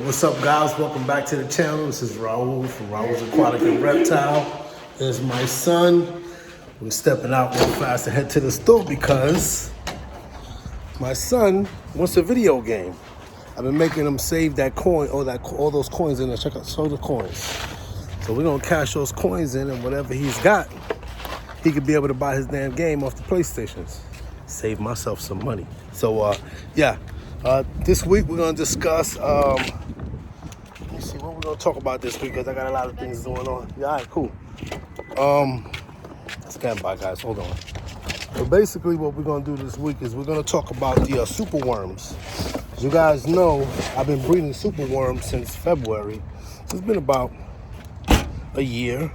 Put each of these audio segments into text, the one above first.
What's up, guys? Welcome back to the channel. This is Raul from Raul's Aquatic and Reptile. There's my son. We're stepping out real fast to head to the store because my son wants a video game. I've been making him save that coin, all those coins in there. Check out, show the coins. So we're gonna cash those coins in, and whatever he's got, he could be able to buy his damn game off the PlayStations. Save myself some money. So this week we're gonna discuss. Let me see what we're gonna talk about this week because I got a lot of things going on. Yeah, all right, cool. Stand by, guys. Hold on. So basically, what we're gonna do this week is we're gonna talk about the Superworms. As you guys know, I've been breeding Superworms since February. So it's been about a year.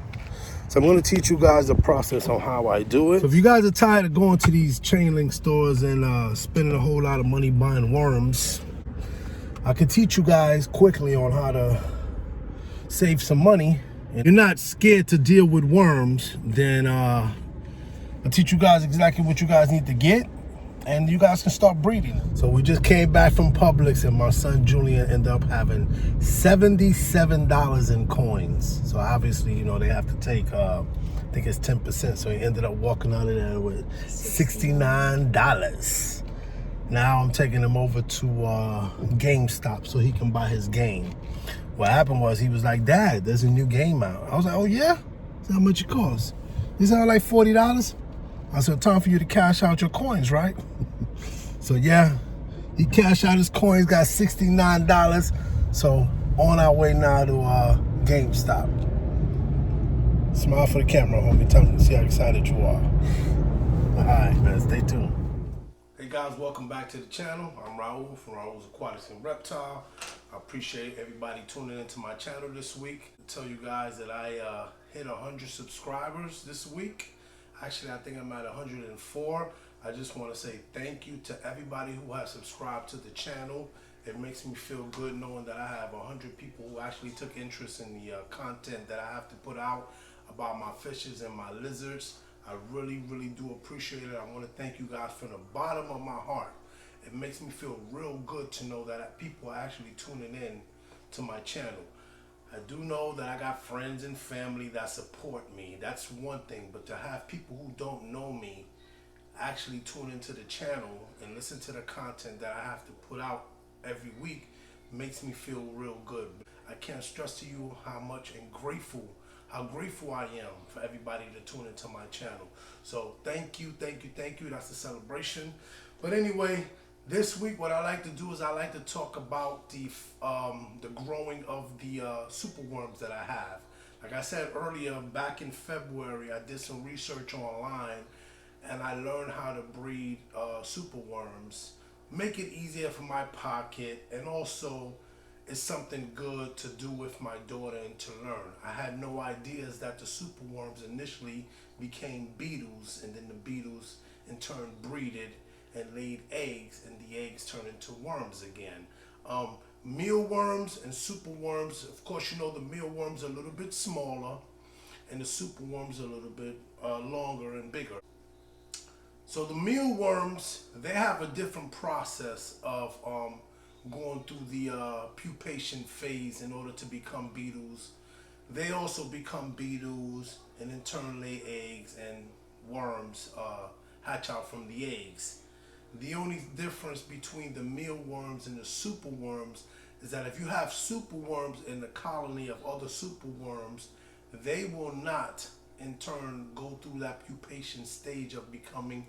So I'm going to teach you guys the process on how I do it. So if you guys are tired of going to these chain link stores and spending a whole lot of money buying worms, I can teach you guys quickly on how to save some money. If you're not scared to deal with worms, then I'll teach you guys exactly what you guys need to get, and you guys can start breeding. So we just came back from Publix, and my son Julian ended up having $77 in coins. So obviously, you know, they have to take, I think it's 10%. So he ended up walking out of there with $69. Now I'm taking him over to GameStop so he can buy his game. What happened was he was like, "Dad, there's a new game out." I was like, "Oh yeah? That's how much it costs?" He said, "Like $40. I said, "Time for you to cash out your coins, right?" So yeah, he cashed out his coins, got $69. So on our way now to GameStop. Smile for the camera, homie. Tell me, see how excited you are. All right, man, stay tuned. Hey guys, welcome back to the channel. I'm Raul from Raul's Aquatics and Reptile. I appreciate everybody tuning into my channel this week. I tell you guys that I hit 100 subscribers this week. Actually, I think I'm at 104. I just want to say thank you to everybody who has subscribed to the channel. It makes me feel good knowing that I have 100 people who actually took interest in the content that I have to put out about my fishes and my lizards. I really, really do appreciate it. I want to thank you guys from the bottom of my heart. It makes me feel real good to know that people are actually tuning in to my channel. I do know that I got friends and family that support me. That's one thing, but to have people who don't know me actually tune into the channel and listen to the content that I have to put out every week makes me feel real good. I can't stress to you how grateful I am for everybody to tune into my channel. So thank you. That's a celebration. But anyway, this week what I like to do is I like to talk about the growing of the superworms that I have. Like I said earlier, back in February, I did some research online and I learned how to breed superworms, make it easier for my pocket, and also it's something good to do with my daughter and to learn. I had no ideas that the superworms initially became beetles, and then the beetles in turn breeded and laid eggs, and the eggs turned into worms again. Mealworms and superworms, of course, you know the mealworms are a little bit smaller and the superworms are a little bit longer and bigger. So the mealworms, they have a different process of going through the pupation phase in order to become beetles. They also become beetles and in turn lay eggs, and worms hatch out from the eggs. The only difference between the mealworms and the superworms is that if you have superworms in the colony of other superworms, they will not in turn go through that pupation stage of becoming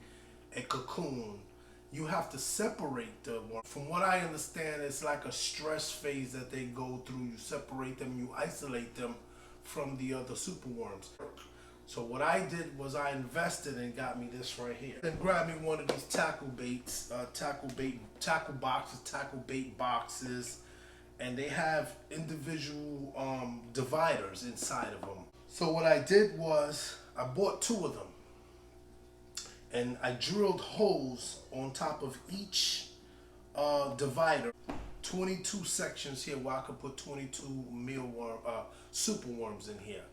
a cocoon. You have to separate the worm. From what I understand, it's like a stress phase that they go through. You separate them, you isolate them from the other superworms. So what I did was I invested and got me this right here. Then grabbed me one of these tackle bait boxes, and they have individual dividers inside of them. So what I did was I bought 2 of them. And I drilled holes on top of each divider. 22 sections here where I could put 22 superworms in here.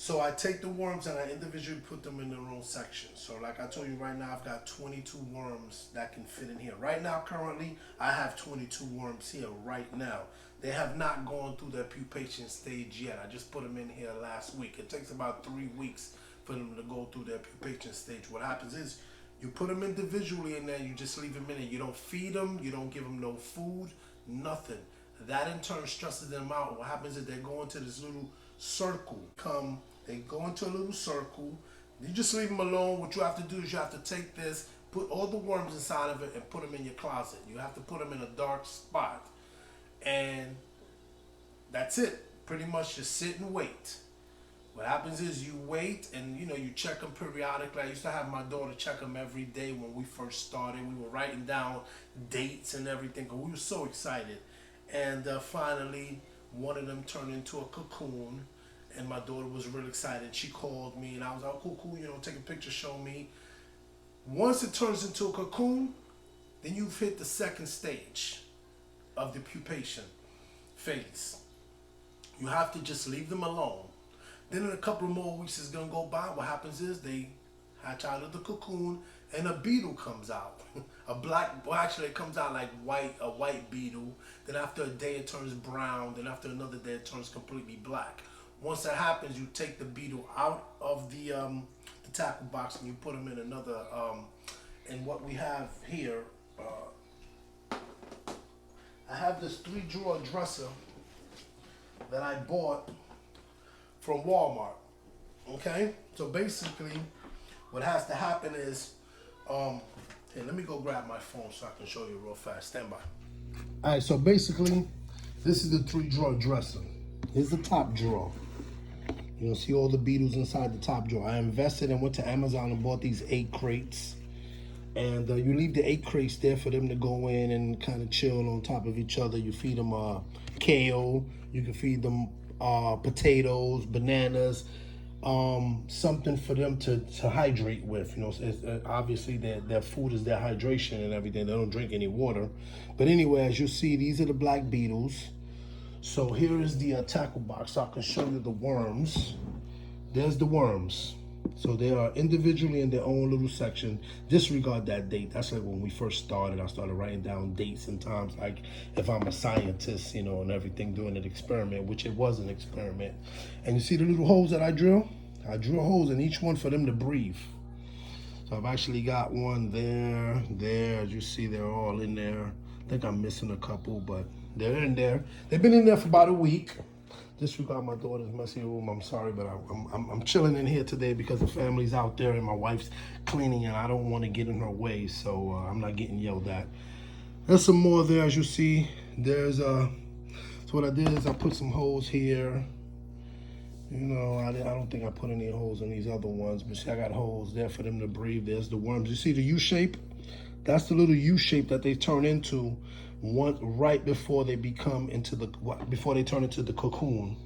So I take the worms and I individually put them in their own section. So like I told you right now, I've got 22 worms that can fit in here. Right now, currently, I have 22 worms here right now. They have not gone through their pupation stage yet. I just put them in here last week. It takes about 3 weeks for them to go through their pupation stage. What happens is you put them individually in there, you just leave them in there. You don't feed them, you don't give them no food, nothing. That in turn stresses them out. What happens is they go into this little circle. They go into a little circle. You just leave them alone. What you have to do is you have to take this, put all the worms inside of it, and put them in your closet. You have to put them in a dark spot. And that's it. Pretty much just sit and wait. What happens is you wait and you check them periodically. I used to have my daughter check them every day when we first started. We were writing down dates and everything because we were so excited. And finally, one of them turned into a cocoon, and my daughter was real excited. She called me, and I was like, cool, take a picture, show me. Once it turns into a cocoon, then you've hit the second stage of the pupation phase. You have to just leave them alone. Then in a couple of more weeks, it's gonna go by. What happens is they hatch out of the cocoon, and a beetle comes out. Actually it comes out like a white beetle. Then after a day it turns brown. Then after another day it turns completely black. Once that happens, you take the beetle out of the tackle box and you put them in another. And what we have here, I have this 3-drawer dresser that I bought from Walmart. Okay, so basically, what has to happen is, here, let me go grab my phone so I can show you real fast. Stand by. All right, so basically, this is the 3-drawer dresser. Here's the top drawer. You'll see all the beetles inside the top drawer. I invested and went to Amazon and bought these 8 crates. And you leave the 8 crates there for them to go in and kind of chill on top of each other. You feed them kale. You can feed them potatoes, bananas, something for them to hydrate with. Obviously their food is their hydration and everything. They don't drink any water. But anyway, as you see, these are the black beetles. So here is the tackle box. So I can show you the worms. There's the worms. So they are individually in their own little section. Disregard that date. That's like when we first started. I started writing down dates and times, like if I'm a scientist, and everything, doing an experiment, which it was an experiment. And you see the little holes that I drill? I drill holes in each one for them to breathe. So I've actually got one there. As you see, they're all in there. I think I'm missing a couple, but they're in there. They've been in there for about a week. Disregard my daughter's messy room. I'm sorry, but I'm chilling in here today because the family's out there and my wife's cleaning and I don't want to get in her way, so I'm not getting yelled at. There's some more there, as you see. So what I did is I put some holes here. I don't think I put any holes in these other ones, but see, I got holes there for them to breathe. There's the worms. You see the U shape? That's the little U shape that they turn into right before they turn into the cocoon.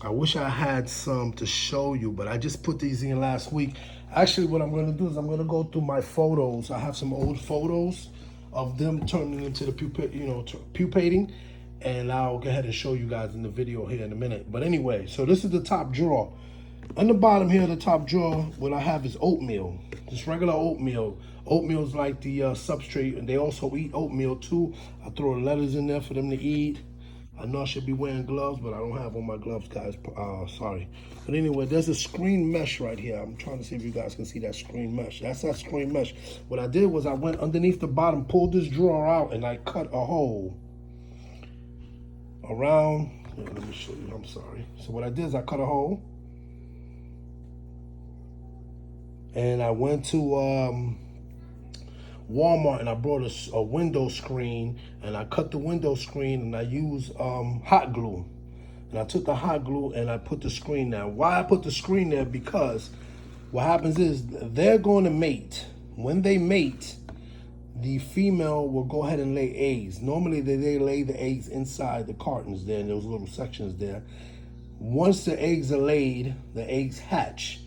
I wish I had some to show you, but I just put these in last week. Actually, what I'm gonna do is I'm gonna go through my photos. I have some old photos of them turning into the pupating, and I'll go ahead and show you guys in the video here in a minute. But anyway, so this is the top drawer. On the bottom here, the top drawer, what I have is oatmeal. Just regular oatmeal. Oatmeal is like the substrate, and they also eat oatmeal too. I throw letters in there for them to eat. I know I should be wearing gloves, but I don't have on my gloves, guys. Sorry. But anyway, there's a screen mesh right here. I'm trying to see if you guys can see that screen mesh. That's that screen mesh. What I did was I went underneath the bottom, pulled this drawer out, and I cut a hole around. Yeah, let me show you. I'm sorry. So what I did is I cut a hole. And I went to Walmart and I brought a window screen, and I cut the window screen and I used hot glue. And I took the hot glue and I put the screen there. Why I put the screen there? Because what happens is they're going to mate. When they mate, the female will go ahead and lay eggs. Normally they lay the eggs inside the cartons there in those little sections there. Once the eggs are laid, the eggs hatch.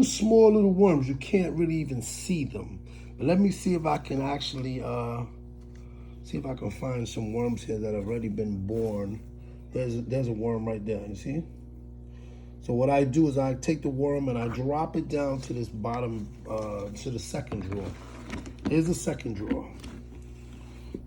Small little worms, you can't really even see them. But let me see if I can actually, see if I can find some worms here that have already been born. There's a worm right there, you see? So what I do is I take the worm and I drop it down to this bottom, to the second drawer. Here's the second drawer.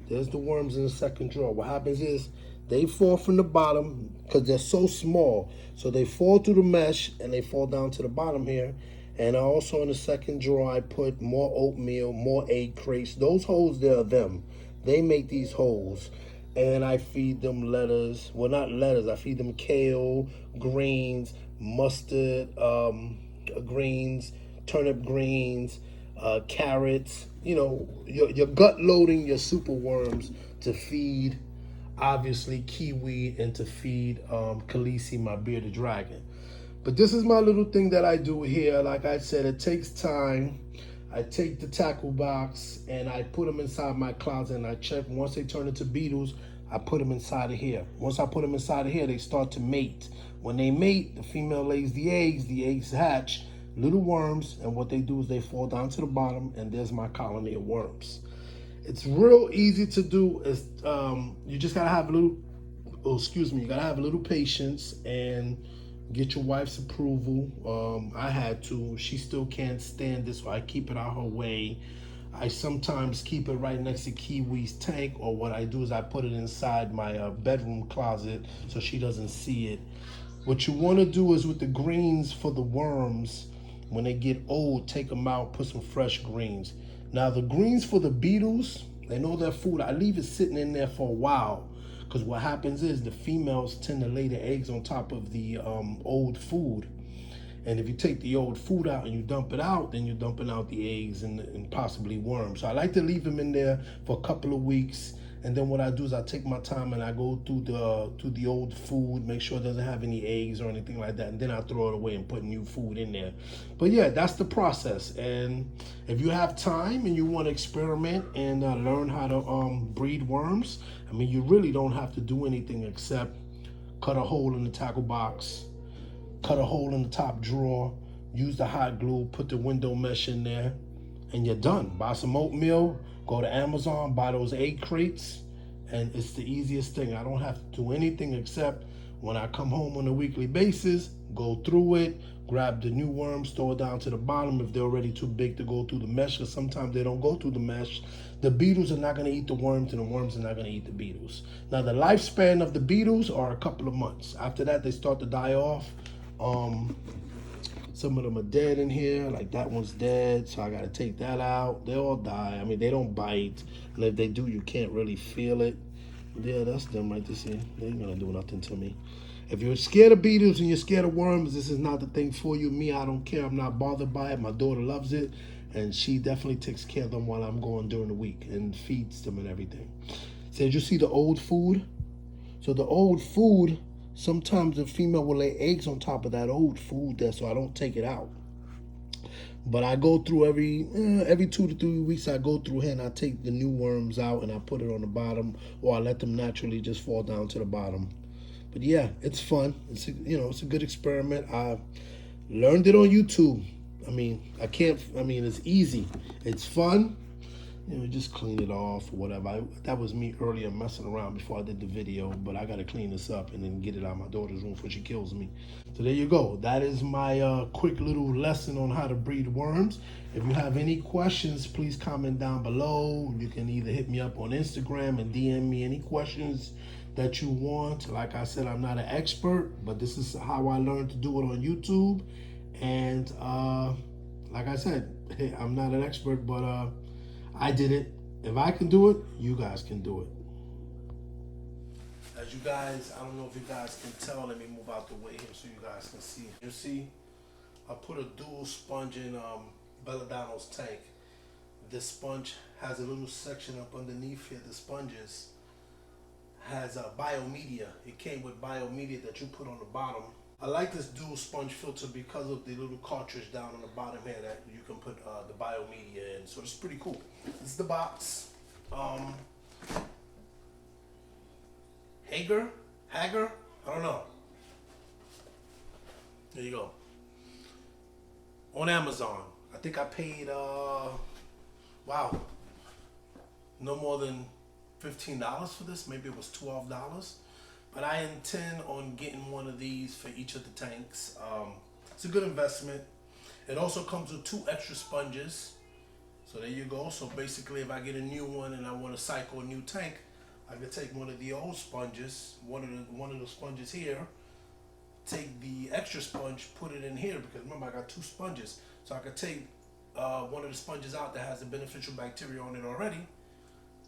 There's the worms in the second drawer. What happens is they fall from the bottom because they're so small. So they fall through the mesh and they fall down to the bottom here. And also in the second drawer, I put more oatmeal, more egg crates. Those holes, they're them. They make these holes. And I feed them lettuce. Well, not lettuce. I feed them kale, greens, mustard greens, turnip greens, carrots. You know, you're gut loading your superworms to feed, obviously, Kiwi and to feed Khaleesi, my bearded dragon. But this is my little thing that I do here. Like I said, it takes time. I take the tackle box and I put them inside my closet and I check. Once they turn into beetles, I put them inside of here. Once I put them inside of here, they start to mate. When they mate, the female lays the eggs hatch, little worms, and what they do is they fall down to the bottom and there's my colony of worms. It's real easy to do. It's, you just gotta have a little, you gotta have a little patience and get your wife's approval. I had to. She still can't stand this, so I keep it out her way. I sometimes keep it right next to Kiwi's tank, or what I do is I put it inside my bedroom closet so she doesn't see it. What you want to do is with the greens for the worms, when they get old, take them out, put some fresh greens. Now the greens for the beetles, they know their food. I leave it sitting in there for a while. Because what happens is the females tend to lay the eggs on top of the old food. And if you take the old food out and you dump it out, then you're dumping out the eggs and possibly worms. So I like to leave them in there for a couple of weeks. And then what I do is I take my time and I go through the old food, make sure it doesn't have any eggs or anything like that. And then I throw it away and put new food in there. But yeah, that's the process. And if you have time and you want to experiment and learn how to breed worms, I mean, you really don't have to do anything except cut a hole in the tackle box, cut a hole in the top drawer, use the hot glue, put the window mesh in there, and you're done. Buy some oatmeal, go to Amazon, buy those egg crates, and it's the easiest thing. I don't have to do anything except when I come home on a weekly basis, go through it, grab the new worms, throw it down to the bottom if they're already too big to go through the mesh, because sometimes they don't go through the mesh. The beetles are not going to eat the worms, and the worms are not going to eat the beetles. Now, the lifespan of the beetles are a couple of months. After that, they start to die off. Some of them are dead in here, like that one's dead, so I gotta take that out. They all die. I mean, they don't bite, and if they do, you can't really feel it. Yeah, that's them right there. They ain't gonna do nothing to me. If you're scared of beetles and you're scared of worms, this is not the thing for you. Me, I don't care. I'm not bothered by it. My daughter loves it, and she definitely takes care of them while I'm going during the week and feeds them and everything. So did you see the old food? So the old food, sometimes the female will lay eggs on top of that old food there, so I don't take it out. But I go through every 2 to 3 weeks. I go through here and I take the new worms out and I put it on the bottom, or I let them naturally just fall down to the bottom. But yeah, it's fun. It's it's a good experiment. I learned it on YouTube. I mean, it's easy. It's fun. Just clean it off or whatever. That was me earlier messing around before I did the video, but I got to clean this up and then get it out of my daughter's room before she kills me. So there you go. That is my quick little lesson on how to breed worms. If you have any questions, please comment down below. You can either hit me up on Instagram and DM me any questions that you want. Like I said, I'm not an expert, but this is how I learned to do it on YouTube. And like I said, I'm not an expert, but I did it. If I can do it, you guys can do it. As you guys, I don't know if you guys can tell. Let me move out the way here so you guys can see. You see, I put a dual sponge in Belladonno's tank. This sponge has a little section up underneath here. The sponges has biomedia. It came with biomedia that you put on the bottom. I like this dual sponge filter because of the little cartridge down on the bottom here that you can put the biomedia in. So it's pretty cool. This is the box. Hager? I don't know. There you go. On Amazon. I think I paid, wow, no more than $15 for this. Maybe it was $12. But I intend on getting one of these for each of the tanks. It's a good investment. It also comes with 2 extra sponges. So there you go. So basically, if I get a new one and I want to cycle a new tank, I could take one of the old sponges, one of the sponges here, take the extra sponge, put it in here, because remember I got 2 sponges. So I could take one of the sponges out that has the beneficial bacteria on it already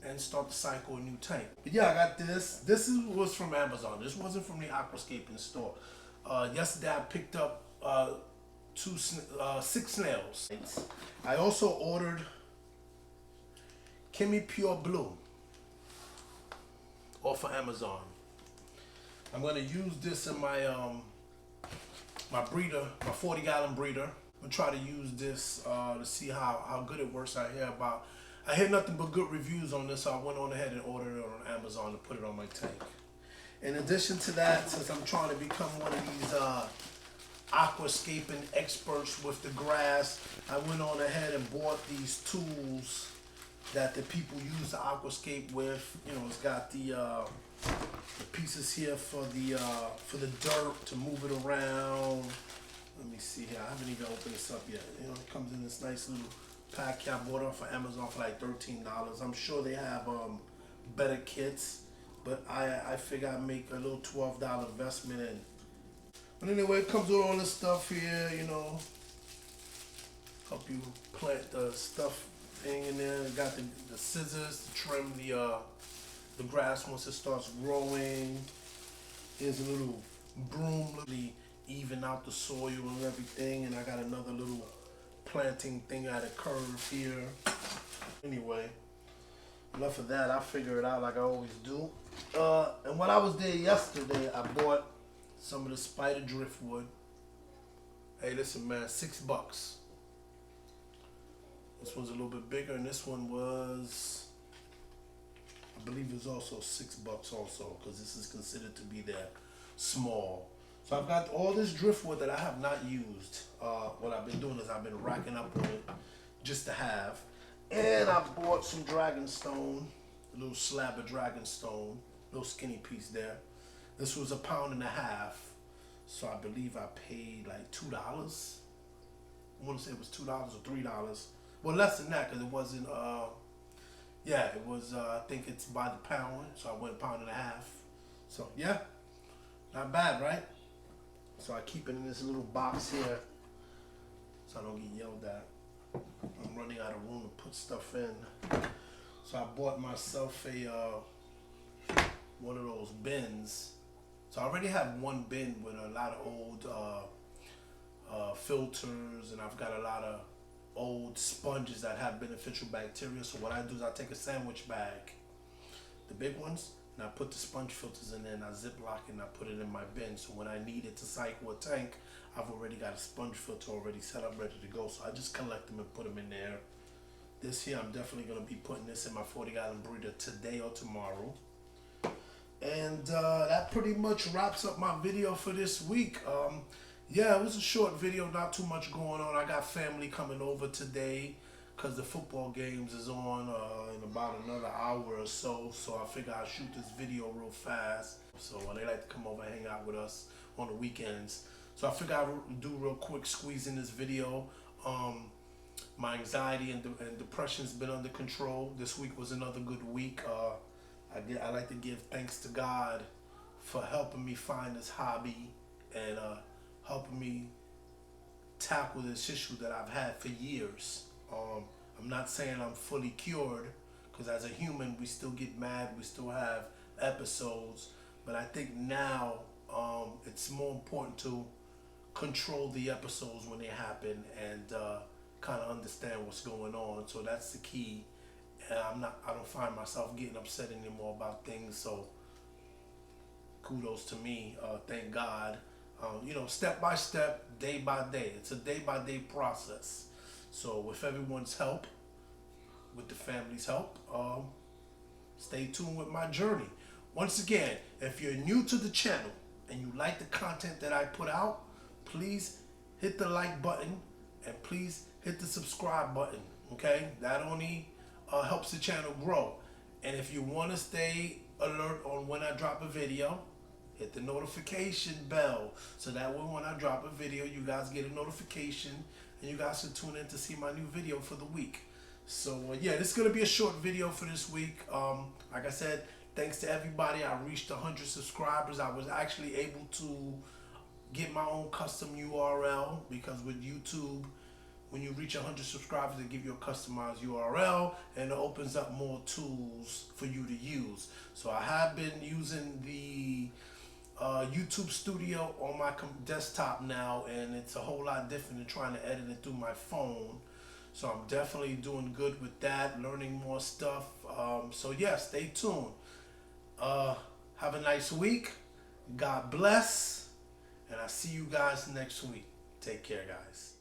and start to cycle a new tank. But yeah, I got this. This was from Amazon. This wasn't from the aquascaping store. Yesterday I picked up 6 snails. I also ordered Chemi Pure Blue off of Amazon. I'm gonna use this in my my breeder, my 40-gallon breeder. I'm gonna try to use this to see how good it works. I hear nothing but good reviews on this, so I went on ahead and ordered it on Amazon to put it on my tank. In addition to that, since I'm trying to become one of these aquascaping experts with the grass, I went on ahead and bought these tools that the people use to aquascape with. You know, it's got the pieces here for the dirt to move it around. Let me see here. I haven't even opened this up yet. You know, it comes in this nice little pack here. I bought it off of Amazon for like $13. I'm sure they have better kits, but I figure I'd make a little $12 investment in. But anyway, it comes with all this stuff here, you know, help you plant the stuff thing in there. It got the scissors to trim the grass once it starts growing. Here's a little broom to even out the soil and everything. And I got another little planting thing at a curve here. Anyway, enough of that. I figure it out like I always do. And when I was there yesterday, I bought some of the spider driftwood. Hey, listen, man, $6. This one's a little bit bigger, and this one was, I believe it was also $6 also, because this is considered to be their small. So I've got all this driftwood that I have not used. What I've been doing is I've been racking up on it just to have. And I bought some dragonstone, a little slab of dragonstone, little skinny piece there. This was £1.50 pounds, so I believe I paid like $2. I want to say it was $2 or $3. Well, less than that, because it wasn't. Yeah, it was. I think it's by the pound, so I went £1.50 pounds. So yeah, not bad, right? So I keep it in this little box here, so I don't get yelled at. I'm running out of room to put stuff in, so I bought myself a one of those bins. So I already have one bin with a lot of old filters, and I've got a lot of old sponges that have beneficial bacteria. So what I do is I take a sandwich bag, the big ones, and I put the sponge filters in there, and I ziplock it and I put it in my bin. So when I need it to cycle a tank, I've already got a sponge filter already set up, ready to go. So I just collect them and put them in there. This here, I'm definitely going to be putting this in my 40-gallon breeder today or tomorrow. And that pretty much wraps up my video for this week. Yeah, it was a short video, not too much going on. I got family coming over today because the football games is on in about another hour or so. So I figure I'll shoot this video real fast. So they like to come over and hang out with us on the weekends. So I figure I'll do real quick squeeze in this video. My anxiety and depression's been under control. This week was another good week. I like to give thanks to God for helping me find this hobby and helping me tackle this issue that I've had for years. I'm not saying I'm fully cured, because as a human we still get mad, we still have episodes, but I think now it's more important to control the episodes when they happen and kind of understand what's going on. So that's the key. And I don't find myself getting upset anymore about things, so kudos to me. Thank God. You know, step by step, day by day. It's a day by day process. So with everyone's help, with the family's help, stay tuned with my journey. Once again, if you're new to the channel and you like the content that I put out, please hit the like button and please hit the subscribe button. Okay, that only helps the channel grow. And if you want to stay alert on when I drop a video, hit the notification bell so that way when I drop a video, you guys get a notification and you guys can tune in to see my new video for the week. So yeah, this is gonna be a short video for this week. Like I said, thanks to everybody. I reached 100 subscribers. I was actually able to get my own custom URL because with YouTube, when you reach 100 subscribers, they give you a customized URL and it opens up more tools for you to use. So I have been using the YouTube Studio on my desktop now, and it's a whole lot different than trying to edit it through my phone. So I'm definitely doing good with that, learning more stuff. So yeah, stay tuned. Have a nice week. God bless. And I'll see you guys next week. Take care, guys.